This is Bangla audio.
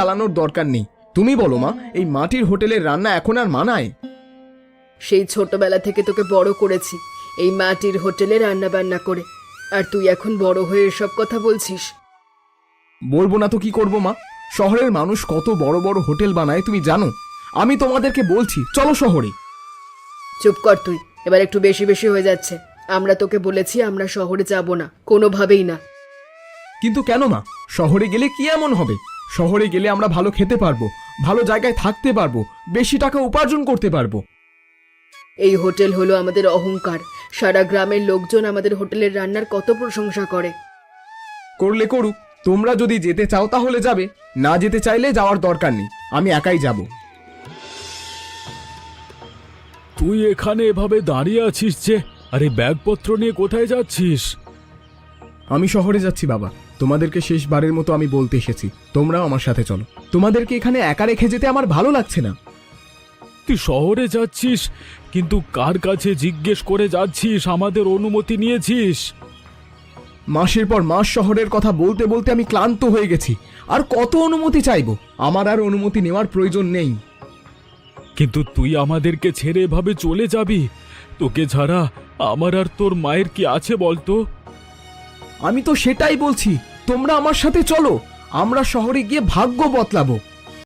চালানোর দরকার নেই। তুমি বলো মা, এই মাটির হোটেলের রান্না এখন আর মানায়? সেই ছোটবেলা থেকে তোকে বড় করেছি এই মাটির হোটেলে রান্না বান্না করে, আর তুই এখন বড় হয়ে এসব কথা বলছিস? বলবো না তো কি করবো মা? শহরের মানুষ কত বড় বড় হোটেল বানায় তুমি জানো? আমি তোমাদেরকে বলছি চলো শহরে। চুপ কর তুই, এবার একটু বেশি বেশি হয়ে যাচ্ছে। আমরা তোকে বলেছি আমরা শহরে যাব না, কোনোভাবেই না। কিন্তু কেন মা? শহরে গেলে কি এমন হবে? শহরে গেলে আমরা ভালো খেতে পারবো, ভালো জায়গায় থাকতে পারবো, বেশি টাকা উপার্জন করতে পারবো। এই হোটেল হলো আমাদের অহংকার। সারা গ্রামের লোকজন আমাদের হোটেলের রান্নার কত প্রশংসা করে। করলে করুক, তোমরা যদি যেতে চাও তাহলে যাবে, না যেতে চাইলে যাওয়ার দরকার নেই, আমি একাই যাব। তুই এখানে এভাবে দাঁড়িয়ে আছিস যে? আরে ব্যাগপত্র নিয়ে কোথায় যাচ্ছিস? আমি শহরে যাচ্ছি বাবা, তোমাদেরকে শেষবারের মতো আমি বলতে এসেছি, তোমরাও আমার সাথে চলো। তোমাদেরকে এখানে একা রেখে যেতে আমার ভালো লাগছে না। তুই শহরে যাচ্ছিস, কিন্তু কার কাছে জিজ্ঞেস করে যাচ্ছিস? আমাদের অনুমতি নিয়েছিস? মাসের পর মাস শহরের কথা বলতে বলতে আমি ক্লান্ত হয়ে গেছি। আর কত অনুমতি চাইবো? আমার আর অনুমতি নেওয়ার প্রয়োজন নেই। কিন্তু তুই আমাদেরকে ছেড়ে এভাবে চলে যাবি? তোকে ছাড়া আমার আর তোর মায়ের কি আছে বলতো? আমি তো সেটাই বলছি, তোমরা আমার সাথে চলো, আমরা শহরে গিয়ে ভাগ্য বদলাবো।